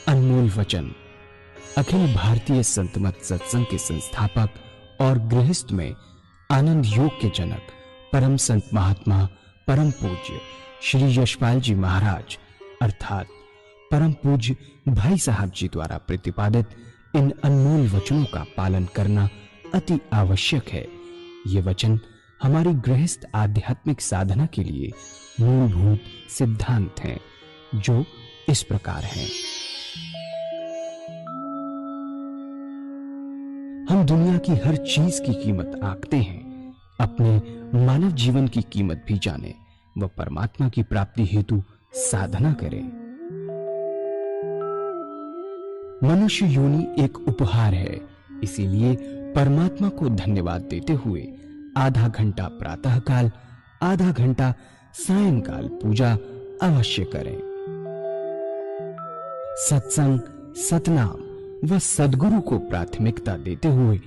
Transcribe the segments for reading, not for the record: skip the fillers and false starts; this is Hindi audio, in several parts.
अनमोल वचन अखिल भारतीय संत मत सत्संग के संस्थापक और गृहस्थ में आनंद योग के जनक परम संत महात्मा परम पूज्य श्री यशपाल जी महाराज अर्थात परम पूज्य भाई साहब जी द्वारा प्रतिपादित इन अनमोल वचनों का पालन करना अति आवश्यक है। ये वचन हमारी गृहस्थ आध्यात्मिक साधना के लिए मूलभूत सिद्धांत हैं, जो इस प्रकार हैं। हम दुनिया की हर चीज की कीमत आंकते हैं, अपने मानव जीवन की कीमत भी जाने व परमात्मा की प्राप्ति हेतु साधना करें। मनुष्य योनि एक उपहार है, इसीलिए परमात्मा को धन्यवाद देते हुए आधा घंटा प्रातःकाल, आधा घंटा सायंकाल पूजा अवश्य करें। सत्संग, सतनाम व सद्गुरु को प्राथमिकता देते हुए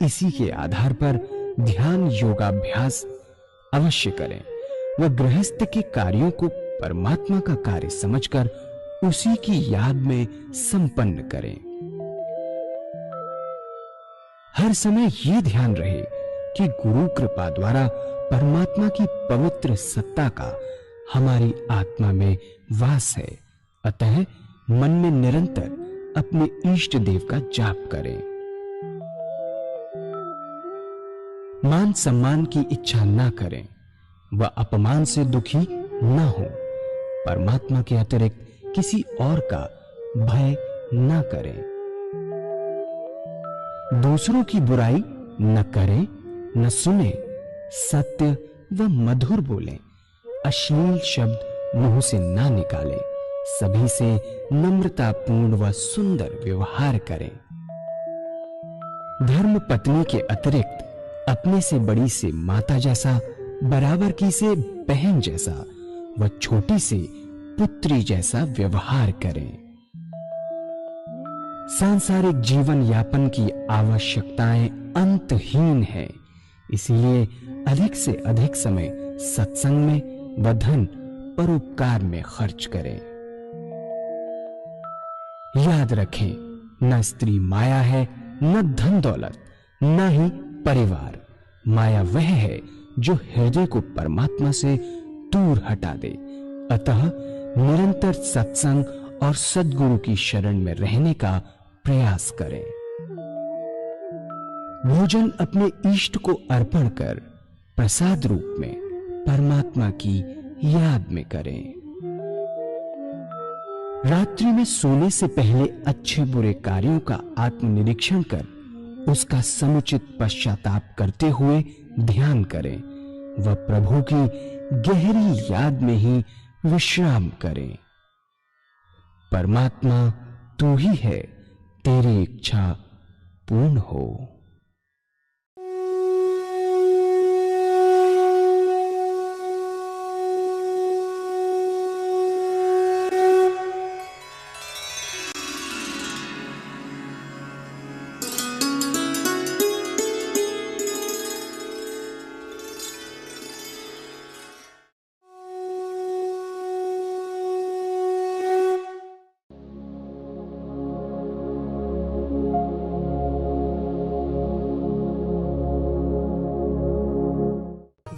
इसी के आधार पर ध्यान योगाभ्यास अवश्य करें व गृहस्थ के कार्यों को परमात्मा का कार्य समझकर उसी की याद में संपन्न करें। हर समय ये ध्यान रहे कि गुरु कृपा द्वारा परमात्मा की पवित्र सत्ता का हमारी आत्मा में वास है, अतः मन में निरंतर अपने इष्ट देव का जाप करें। मान सम्मान की इच्छा ना करें व अपमान से दुखी ना हो। परमात्मा के अतिरिक्त किसी और का भय ना करें। दूसरों की बुराई न करें, न सुने, सत्य व मधुर बोलें, अश्लील शब्द मुंह से ना निकालें, सभी से नम्रतापूर्ण व सुंदर व्यवहार करें। धर्म पत्नी के अतिरिक्त अपने से बड़ी से माता जैसा, बराबर की से बहन जैसा व छोटी से पुत्री जैसा व्यवहार करें। सांसारिक जीवन यापन की आवश्यकताएं अंतहीन है, इसलिए अधिक से अधिक समय सत्संग में व धन परोपकार में खर्च करें। याद रखें, न स्त्री माया है, न धन दौलत, न ही परिवार। माया वह है जो हृदय को परमात्मा से दूर हटा दे। अतः निरंतर सत्संग और सद्गुरु की शरण में रहने का प्रयास करें। भोजन अपने इष्ट को अर्पण कर प्रसाद रूप में परमात्मा की याद में करें। रात्रि में सोने से पहले अच्छे बुरे कार्यों का आत्मनिरीक्षण कर उसका समुचित पश्चाताप करते हुए ध्यान करें व प्रभु की गहरी याद में ही विश्राम करें। परमात्मा तू ही है, तेरी इच्छा पूर्ण हो।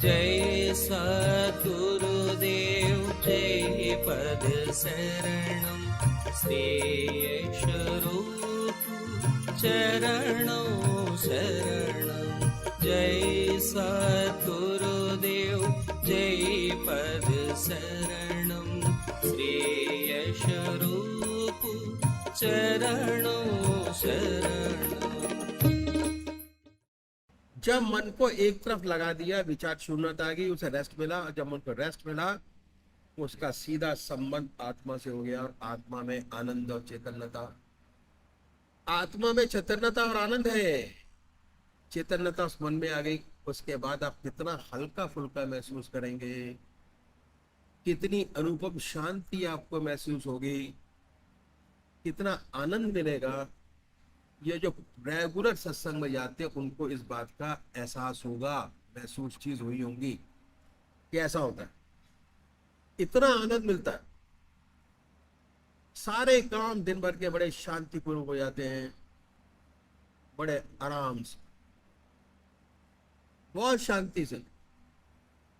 जय सद्गुरुदेव जय पद शरणम श्री स्वरूप चरणों शरणम। जय सद्गुरुदेव जय पद शरणम श्री स्वरूप चरणों शरणम। जब मन को एक तरफ लगा दिया, विचार शून्यता आ गई, उसे रेस्ट मिला। जब मन को रेस्ट मिला, उसका सीधा संबंध आत्मा से हो गया और आत्मा में आनंद और चैतन्यता। आत्मा में चैतन्यता और आनंद है। चैतन्यता उस मन में आ गई, उसके बाद आप कितना हल्का फुल्का महसूस करेंगे, कितनी अनुपम शांति आपको महसूस होगी, कितना आनंद मिलेगा। ये जो रेगुलर सत्संग में जाते हैं उनको इस बात का एहसास होगा, महसूस चीज हुई होंगी कि ऐसा होता है, इतना आनंद मिलता है। सारे काम दिन भर के बड़े शांतिपूर्वक हो जाते हैं, बड़े आराम से, बहुत शांति से।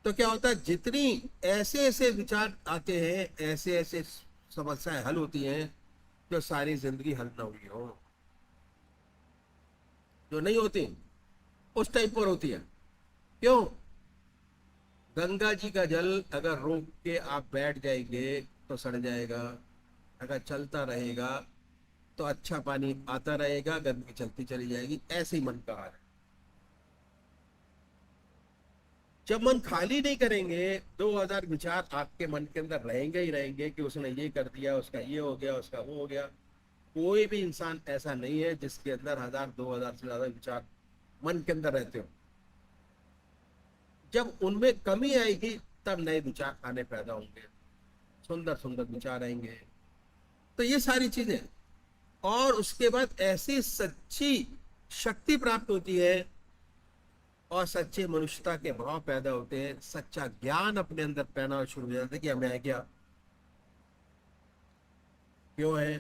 तो क्या होता है, जितनी ऐसे ऐसे विचार आते हैं, ऐसे ऐसे समस्याएं हल होती हैं जो सारी जिंदगी हल ना हुई हो, जो नहीं होती उस टाइप पर होती है। क्यों? गंगा जी का जल अगर रोक के आप बैठ जाएंगे तो सड़ जाएगा, अगर चलता रहेगा तो अच्छा पानी आता रहेगा, गंदगी चलती चली जाएगी। ऐसे ही मन का हाल है। जब मन खाली नहीं करेंगे, 2000 विचार आपके मन के अंदर रहेंगे ही रहेंगे कि उसने ये कर दिया, उसका ये हो गया, उसका वो हो गया। कोई भी इंसान ऐसा नहीं है जिसके अंदर 1000 2000 से ज्यादा विचार मन के अंदर रहते हो। जब उनमें कमी आएगी तब नए विचार आने पैदा होंगे, सुंदर सुंदर विचार आएंगे। तो ये सारी चीजें, और उसके बाद ऐसी सच्ची शक्ति प्राप्त होती है और सच्चे मनुष्यता के भाव पैदा होते हैं, सच्चा ज्ञान अपने अंदर पैदा शुरू हो जाता है कि हमें है क्या, क्यों है,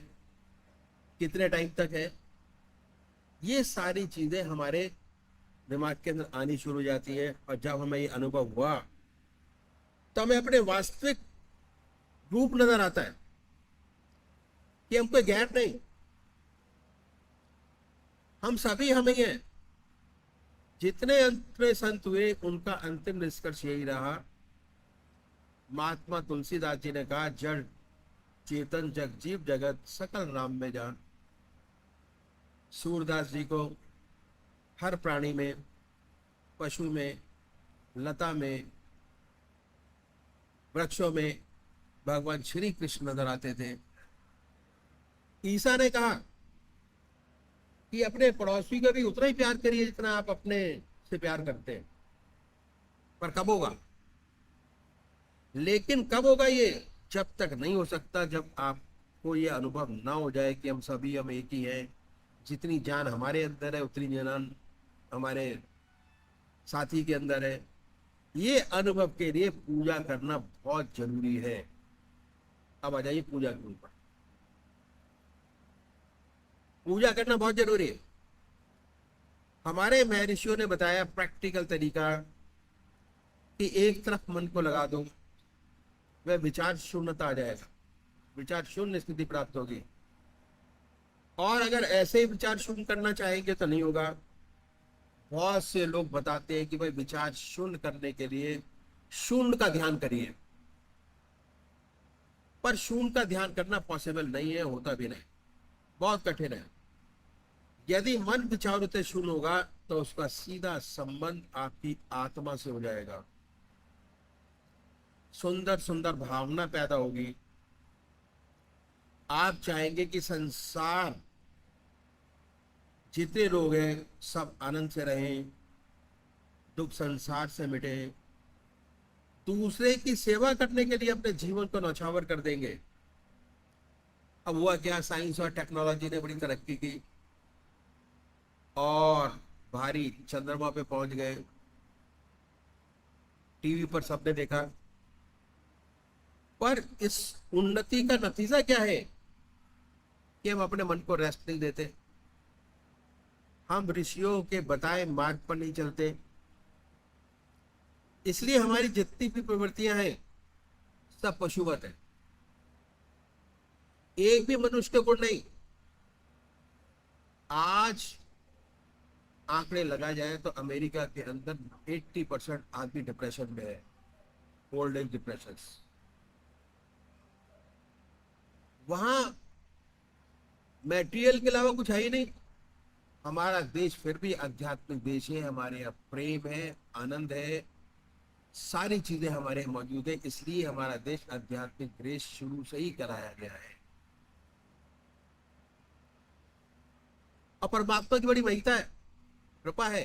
कितने टाइम तक है। ये सारी चीजें हमारे दिमाग के अंदर आनी शुरू हो जाती है। और जब हमें ये अनुभव हुआ तो हमें अपने वास्तविक रूप नजर आता है कि हम कोई गैर नहीं, हम सभी हम ही हैं। जितने अंत में संत हुए उनका अंतिम निष्कर्ष यही रहा। महात्मा तुलसीदास जी ने कहा, जड़ चेतन जग जीव जगत सकल राम में जान। सूरदास जी को हर प्राणी में, पशु में, लता में, वृक्षों में भगवान श्री कृष्ण नजर आते थे। ईसा ने कहा कि अपने पड़ोसी का भी उतना ही प्यार करिए जितना आप अपने से प्यार करते हैं। पर कब होगा? लेकिन कब होगा ये? जब तक नहीं हो सकता जब आपको ये अनुभव ना हो जाए कि हम सभी हम एक ही हैं। जितनी जान हमारे अंदर है उतनी जान हमारे साथी के अंदर है। ये अनुभव के लिए पूजा करना बहुत जरूरी है। अब आ जाइए पूजा के ऊपर। पूजा करना बहुत जरूरी है। हमारे महर्षियों ने बताया प्रैक्टिकल तरीका कि एक तरफ मन को लगा दो, वह विचार शून्यता आ जाएगा, विचार शून्य स्थिति प्राप्त होगी। और अगर ऐसे ही विचार शून्य करना चाहेंगे तो नहीं होगा। बहुत से लोग बताते हैं कि भाई विचार शून्य करने के लिए शून्य का ध्यान करिए, पर शून्य का ध्यान करना पॉसिबल नहीं है, होता भी नहीं, बहुत कठिन है। यदि मन विचारों से शून्य होगा तो उसका सीधा संबंध आपकी आत्मा से हो जाएगा। सुंदर सुंदर भावना पैदा होगी। आप चाहेंगे कि संसार जितने लोग हैं सब आनंद से रहें, दुख संसार से मिटे। दूसरे की सेवा करने के लिए अपने जीवन को न्यौछावर कर देंगे। अब हुआ क्या, साइंस और टेक्नोलॉजी ने बड़ी तरक्की की और भारी चंद्रमा पे पहुंच गए। टीवी पर सबने देखा। पर इस उन्नति का नतीजा क्या है कि हम अपने मन को रेस्ट नहीं देते, हम ऋषियों के बताए मार्ग पर नहीं चलते। इसलिए हमारी जितनी भी प्रवृत्तियां हैं सब पशुवत है, एक भी मनुष्य के गुण नहीं। आज आंकड़े लगा जाए तो अमेरिका के अंदर 80% आदमी डिप्रेशन में है, ओल्ड एज डिप्रेशन। वहां मैटेरियल के अलावा कुछ है ही नहीं। हमारा देश फिर भी आध्यात्मिक देश है, हमारे यहाँ प्रेम है, आनंद है, सारी चीजें हमारे यहाँ मौजूद है। इसलिए हमारा देश आध्यात्मिक देश शुरू से ही कराया गया है। और परमात्मा की बड़ी महिमा है, कृपा है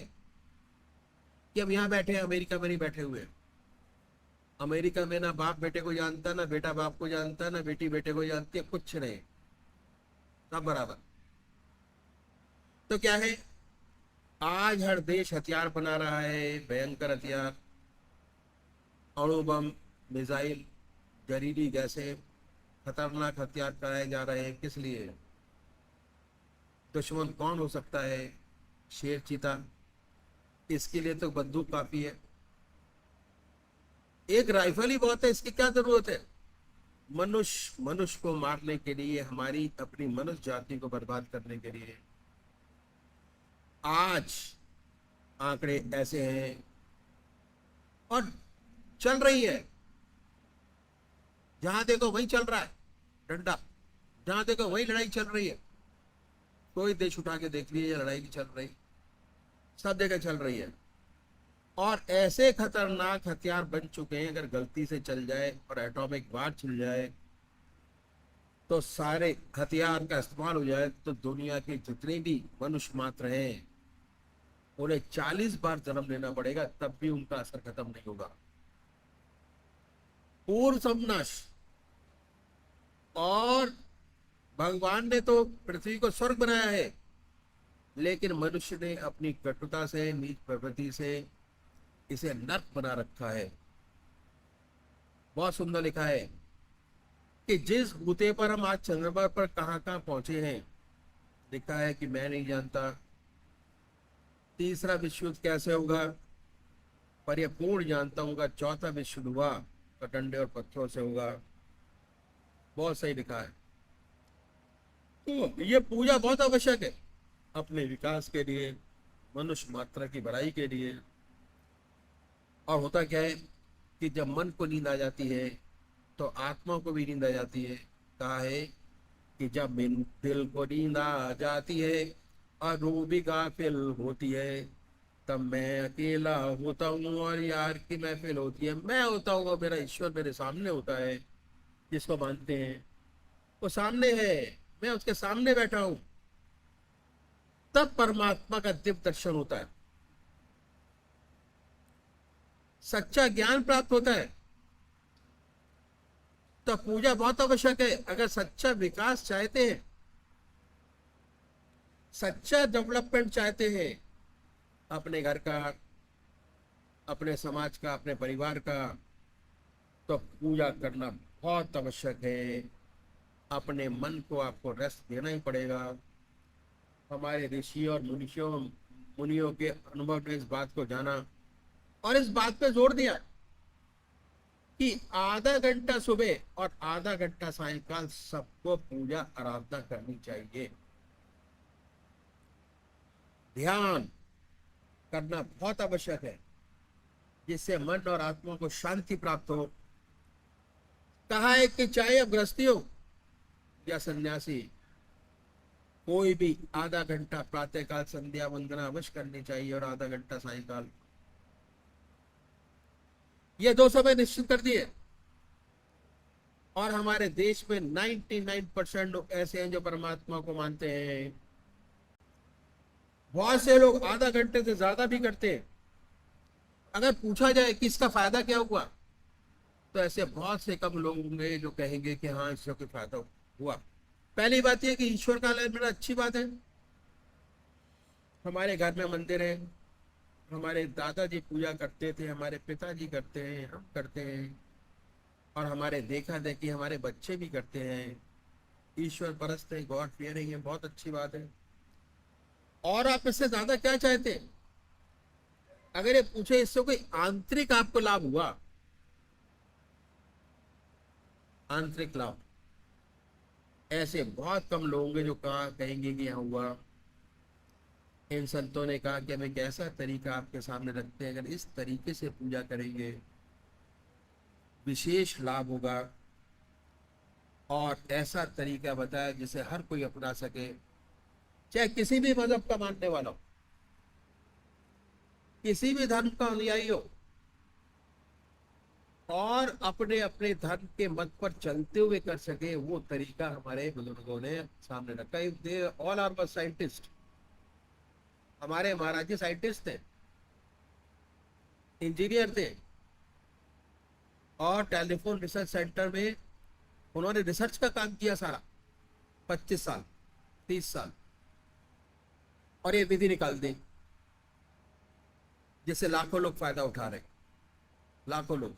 कि हम यहाँ बैठे हैं, अमेरिका में नहीं बैठे हुए। अमेरिका में ना बाप बेटे को जानता, ना बेटा बाप को जानता, ना बेटी बेटे को जानती है, कुछ नहीं, सब बराबर। तो क्या है, आज हर देश हथियार बना रहा है, भयंकर हथियार, अणु बम, मिसाइल, जहरीली गैसें, खतरनाक हथियार कराए जा रहे हैं, किस लिए? दुश्मन कौन हो सकता है? शेर, चीता? इसके लिए तो बंदूक काफी है, एक राइफल ही बहुत है, इसकी क्या जरूरत है? मनुष्य को मारने के लिए, हमारी अपनी मनुष्य जाति को बर्बाद करने के लिए आज आंकड़े ऐसे हैं और चल रही है। जहां देखो वही चल रहा है डंडा, जहां देखो वही लड़ाई चल रही है। कोई देश उठा के देख लीजिए, लड़ाई नहीं चल रही, सब जगह चल रही है। और ऐसे खतरनाक हथियार बन चुके हैं, अगर गलती से चल जाए और एटॉमिक वार चल जाए तो सारे हथियार का इस्तेमाल हो जाए तो दुनिया के जितने भी मनुष्य मात्र हैं उन्हें 40 बार जन्म लेना पड़ेगा, तब भी उनका असर खत्म नहीं होगा। पूर्ण समनाश। और भगवान ने तो पृथ्वी को स्वर्ग बनाया है, लेकिन मनुष्य ने अपनी कटुता से, नीच प्रवृत्ति से इसे नर्क बना रखा है। बहुत सुंदर लिखा है कि जिस बूते पर हम आज चंद्रमा पर कहां कहां पहुंचे हैं, लिखा है कि मैं नहीं जानता तीसरा विश्व युद्ध कैसे होगा, पर यह पूर्ण जानता हूँ चौथा विश्व युद्ध हुआ तो डंडे और पत्थरों से होगा। बहुत सही लिखा है। तो ये पूजा बहुत आवश्यक है अपने विकास के लिए, मनुष्य मात्रा की भलाई के लिए। और होता क्या है कि जब मन को नींद आ जाती है तो आत्मा को भी नींद आ जाती है। कहा है कि जब दिल को नींद आ जाती है और रूह भी गाफिल होती है, तब मैं अकेला होता हूँ और यार की महफिल होती है। मैं होता हूँ और मेरा ईश्वर मेरे सामने होता है, जिसको मानते हैं वो सामने है, मैं उसके सामने बैठा हूं। तब परमात्मा का दिव्य दर्शन होता है, सच्चा ज्ञान प्राप्त होता है। तो पूजा बहुत आवश्यक है। अगर सच्चा विकास चाहते हैं, सच्चा डेवलपमेंट चाहते हैं अपने घर का, अपने समाज का, अपने परिवार का, तो पूजा करना बहुत आवश्यक है। अपने मन को आपको रेस्ट देना ही पड़ेगा। हमारे ऋषि और मुनियों के अनुभव ने इस बात को जाना और इस बात पे जोर दिया कि आधा घंटा सुबह और आधा घंटा सायंकाल सबको पूजा आराधना करनी चाहिए। ध्यान करना बहुत आवश्यक है, जिससे मन और आत्मा को शांति प्राप्त हो। कहा है कि चाहे अब गृहस्थी हो या सन्यासी, कोई भी आधा घंटा प्रातःकाल संध्या वंदना अवश्य करनी चाहिए और आधा घंटा सायंकाल। ये 2 समय निश्चित कर दिए। और हमारे देश में 99% लोग ऐसे हैं जो परमात्मा को मानते हैं। बहुत से लोग आधा घंटे से ज्यादा भी करते हैं। अगर पूछा जाए कि इसका फायदा क्या हुआ, तो ऐसे बहुत से कम लोग होंगे जो कहेंगे कि हाँ इससे कोई फायदा हुआ। पहली बात यह कि ईश्वर का आलय मिलना अच्छी बात है। हमारे घर में मंदिर है, हमारे दादाजी पूजा करते थे, हमारे पिताजी करते हैं, हम करते हैं, और हमारे देखा देखी हमारे बच्चे भी करते हैं। ईश्वर परस्त है, गॉड फियरिंग है, बहुत अच्छी बात है। और आप इससे ज्यादा क्या चाहते हैं? अगर ये पूछे इससे कोई आंतरिक आपको लाभ हुआ, आंतरिक लाभ, ऐसे बहुत कम लोग होंगे जो कहेंगे कि यहाँ हुआ। इन संतों ने कहा कि हम एक ऐसा तरीका आपके सामने रखते हैं, अगर इस तरीके से पूजा करेंगे विशेष लाभ होगा। और ऐसा तरीका बताया जिसे हर कोई अपना सके, चाहे किसी भी मजहब का मानने वाला हो, किसी भी धर्म का अनुयायी हो, और अपने अपने धर्म के मत पर चलते हुए कर सके, वो तरीका हमारे बुजुर्गों ने सामने रखा है। They all are scientist. हमारे महाराज जी साइंटिस्ट थे, इंजीनियर थे, और टेलीफोन रिसर्च सेंटर में उन्होंने रिसर्च का काम किया सारा 25 साल 30 साल, और ये विधि निकाल दी जिससे लाखों लोग फायदा उठा रहे, लाखों लोग।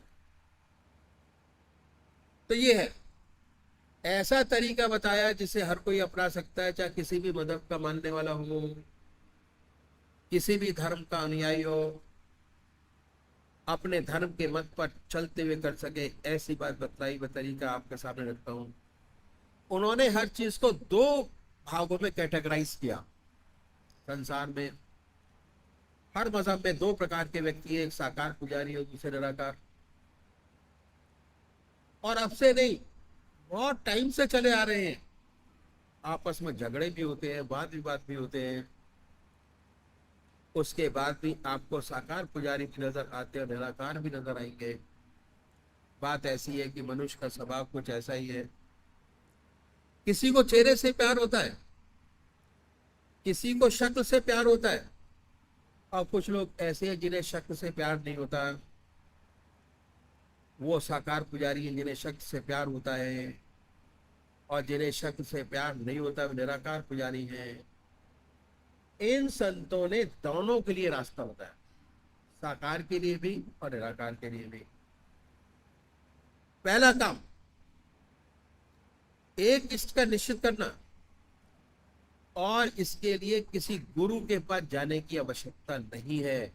तो ये है, ऐसा तरीका बताया जिसे हर कोई अपना सकता है, चाहे किसी भी मजहब का मानने वाला हो, किसी भी धर्म का अनुयायी हो, अपने धर्म के मत पर चलते हुए कर सके। ऐसी बात बतलाई, वह तरीका आपके सामने रखता हूं। उन्होंने हर चीज को दो भागों में कैटेगराइज किया। संसार में हर मजहब में दो प्रकार के व्यक्ति हैं, एक साकार पुजारी और दूसरे निराकार। और अब से नहीं, बहुत टाइम से चले आ रहे हैं। आपस में झगड़े भी होते हैं, वाद विवाद भी होते हैं, उसके बाद भी आपको साकार पुजारी भी नजर आते हैं, निराकार भी नजर आएंगे। बात ऐसी है कि मनुष्य का स्वभाव कुछ ऐसा ही है। किसी को चेहरे से प्यार होता है, किसी को शक्ल से प्यार होता है, और कुछ लोग ऐसे हैं जिन्हें शक्ल से प्यार नहीं होता। वो साकार पुजारी हैं जिन्हें शक्ल से प्यार होता है, और जिन्हें शक्ल से प्यार नहीं होता वो निराकार पुजारी हैं। इन संतों ने दोनों के लिए रास्ता बताया, साकार के लिए भी और निराकार के लिए भी। पहला काम, एक इष्ट का निश्चित करना, और इसके लिए किसी गुरु के पास जाने की आवश्यकता नहीं है।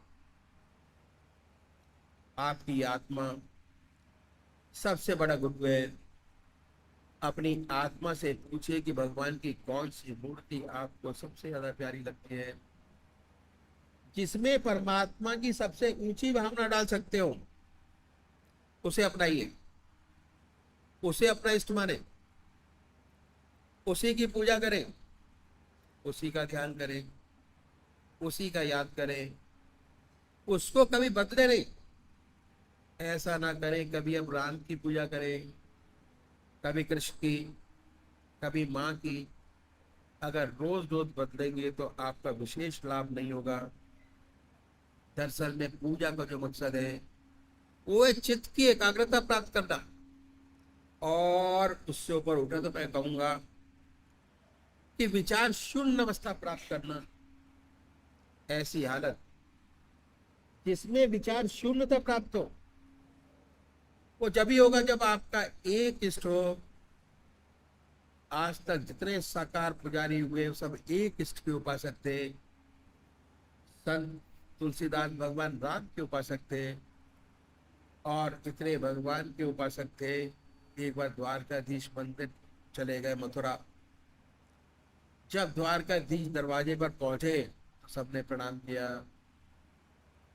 आपकी आत्मा सबसे बड़ा गुरु है। अपनी आत्मा से पूछे कि भगवान की कौन सी मूर्ति आपको सबसे ज्यादा प्यारी लगती है, जिसमें परमात्मा की सबसे ऊंची भावना डाल सकते हो, उसे अपनाइए, उसे अपना इष्ट माने, उसी की पूजा करें, उसी का ध्यान करें, उसी का याद करें, उसको कभी बदले नहीं। ऐसा ना करें कभी हम राम की पूजा करें, कभी कृष्ण की, कभी माँ की। अगर रोज रोज बदलेंगे तो आपका विशेष लाभ नहीं होगा। दरअसल में पूजा का जो मकसद है वो है चित्त की एकाग्रता प्राप्त करना, और उससे ऊपर उठा तो मैं कहूंगा कि विचार शून्य अवस्था प्राप्त करना। ऐसी हालत जिसमें विचार शून्यता प्राप्त हो, वो जब ही होगा जब आपका एक इष्ट हो। आज तक जितने साकार पुजारी हुए वो सब एक इष्ट के उपासक थे। संत तुलसीदास भगवान राम के उपासक थे, और इतने भगवान के उपासक थे। एक बार द्वारकाधीश मंदिर चले गए मथुरा। जब द्वारकाधीश दरवाजे पर पहुंचे तो सबने प्रणाम किया,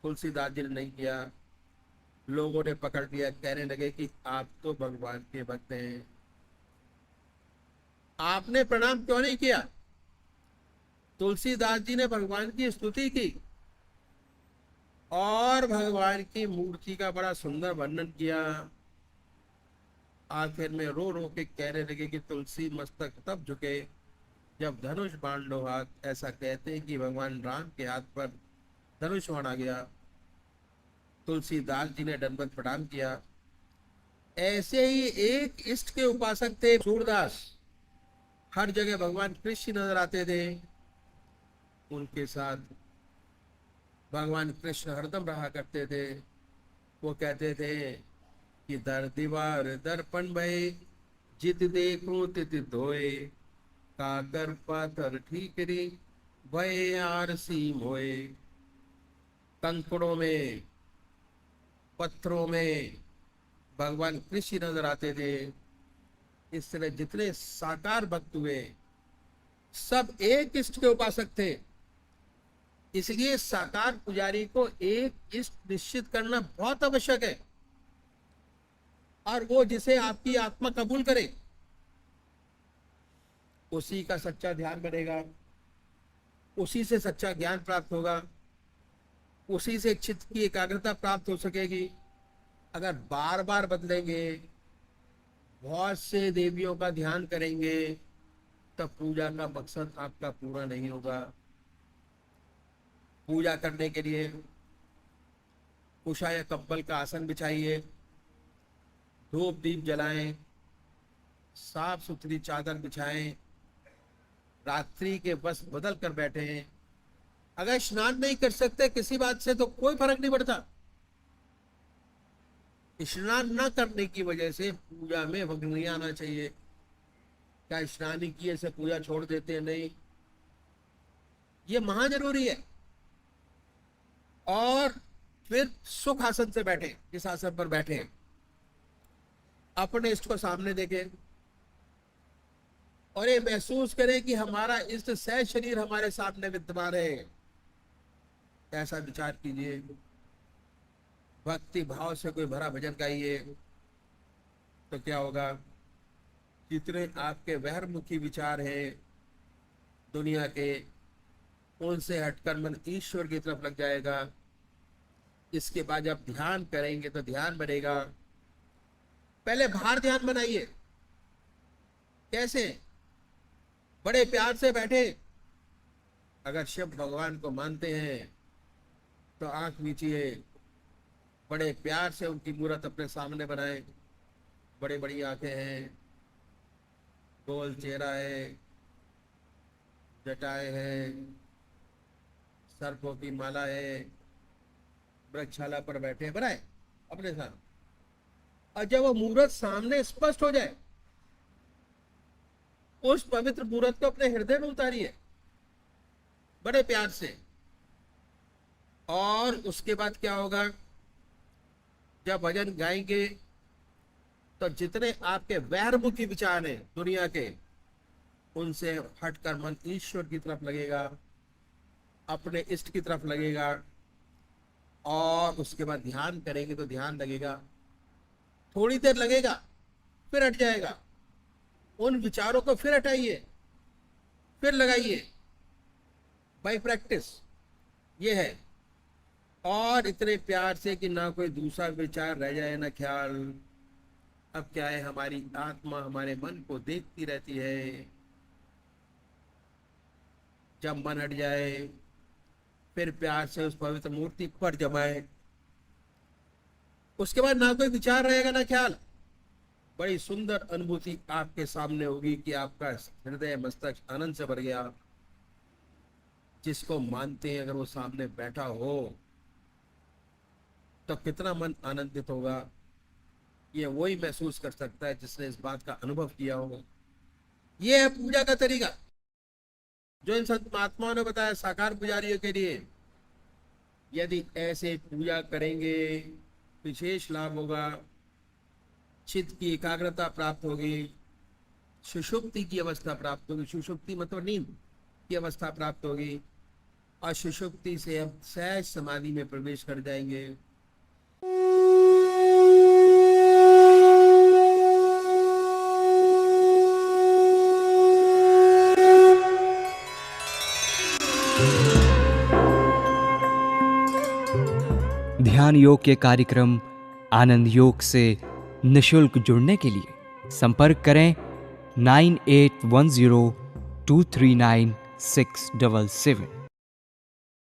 तुलसीदास जी ने नहीं किया। लोगों ने पकड़ लिया, कहने लगे कि आप तो भगवान के भक्त हैं, आपने प्रणाम क्यों नहीं किया। तुलसीदास जी ने भगवान की स्तुति की और भगवान की मूर्ति का बड़ा सुंदर वर्णन किया। आखिर में रो रो के कहने लगे कि तुलसी मस्तक तब झुके जब धनुष बाण लो हाथ। ऐसा कहते हैं कि भगवान राम के हाथ पर धनुष बाण आ गया। तुलसीदास जी ने दंडवत प्रणाम किया। ऐसे ही एक इष्ट के उपासक थे सूरदास। हर जगह भगवान कृष्ण नजर आते थे, उनके साथ भगवान कृष्ण हरदम रहा करते थे। वो कहते थे कि दर दीवार दर्पण भय, जित देखूं तित धोए, काकर पाथर ठीकरी भय आरसी मोए। कंकड़ों में, पत्थरों में भगवान कृष्ण नजर आते थे। इस तरह जितने साकार भक्त हुए सब एक इष्ट के उपासक थे। इसलिए साकार पुजारी को एक इष्ट निश्चित करना बहुत आवश्यक है, और वो जिसे आपकी आत्मा कबूल करे उसी का सच्चा ध्यान बनेगा, उसी से सच्चा ज्ञान प्राप्त होगा, उसी से चित्त की एकाग्रता प्राप्त हो सकेगी। अगर बार बार बदलेंगे, बहुत से देवियों का ध्यान करेंगे, तब पूजा का मकसद आपका पूरा नहीं होगा। पूजा करने के लिए उषा या कंबल का आसन बिछाइए, धूप दीप जलाएं, साफ सुथरी चादर बिछाएं, रात्रि के वस्त्र बदल कर बैठे। अगर स्नान नहीं कर सकते किसी बात से तो कोई फर्क नहीं पड़ता। स्नान न करने की वजह से पूजा में विघ्न नहीं आना चाहिए। क्या स्नान किए से पूजा छोड़ देते हैं? नहीं, ये महा जरूरी है। और फिर सुख आसन से बैठे, जिस आसन पर बैठे अपने इष्ट को सामने देखें और ये महसूस करें कि हमारा इष्ट सहज शरीर हमारे सामने विद्यमान है। ऐसा विचार कीजिए, भक्ति भाव से कोई भरा भजन गाइए, तो क्या होगा? जितने आपके बहिर्मुखी विचार हैं दुनिया के, उनसे हटकर मन ईश्वर की तरफ लग जाएगा। इसके बाद जब ध्यान करेंगे तो ध्यान बढ़ेगा। पहले बाहर ध्यान बनाइए। कैसे? बड़े प्यार से बैठे। अगर शिव भगवान को मानते हैं तो आंख मीचिए, बड़े प्यार से उनकी मूर्त अपने सामने बनाए। बड़ी बड़ी आंखें हैं, गोल चेहरा है, जटाएं हैं, सर्पों की माला है, वृक्षशाला पर बैठे बनाए अपने साथ। और जब वो मूर्त सामने स्पष्ट हो जाए, उस पवित्र मूर्त को अपने हृदय में उतारिए बड़े प्यार से। और उसके बाद क्या होगा? जब भजन गाएंगे तो जितने आपके बहिर्मुखी विचार हैं दुनिया के, उनसे हटकर मन ईश्वर की तरफ लगेगा, अपने इष्ट की तरफ लगेगा। और उसके बाद ध्यान करेंगे तो ध्यान लगेगा, थोड़ी देर लगेगा, फिर हट जाएगा। उन विचारों को फिर हटाइए, फिर लगाइए। बाय प्रैक्टिस ये है। और इतने प्यार से कि ना कोई दूसरा विचार रह जाए, ना ख्याल। अब क्या है, हमारी आत्मा हमारे मन को देखती रहती है। जब मन हट जाए, फिर प्यार से उस पवित्र मूर्ति पर जमाए। उसके बाद ना कोई विचार रहेगा, ना ख्याल। बड़ी सुंदर अनुभूति आपके सामने होगी कि आपका हृदय मस्तक आनंद से भर गया। जिसको मानते हैं, अगर वो सामने बैठा हो तो कितना मन आनंदित होगा, ये वही महसूस कर सकता है जिसने इस बात का अनुभव किया हो। ये है पूजा का तरीका जो इन संत महात्माओं ने बताया साकार पुजारियों के लिए। यदि ऐसे पूजा करेंगे, विशेष लाभ होगा। चित्त की एकाग्रता प्राप्त होगी, सुषुप्ति की अवस्था प्राप्त होगी। सुषुप्ति मतलब नींद की अवस्था प्राप्त होगी। और सुषुप्ति से अब सहज समाधि में प्रवेश कर जाएंगे। ध्यान योग के कार्यक्रम आनंद योग से निशुल्क जुड़ने के लिए संपर्क करें 9810239677।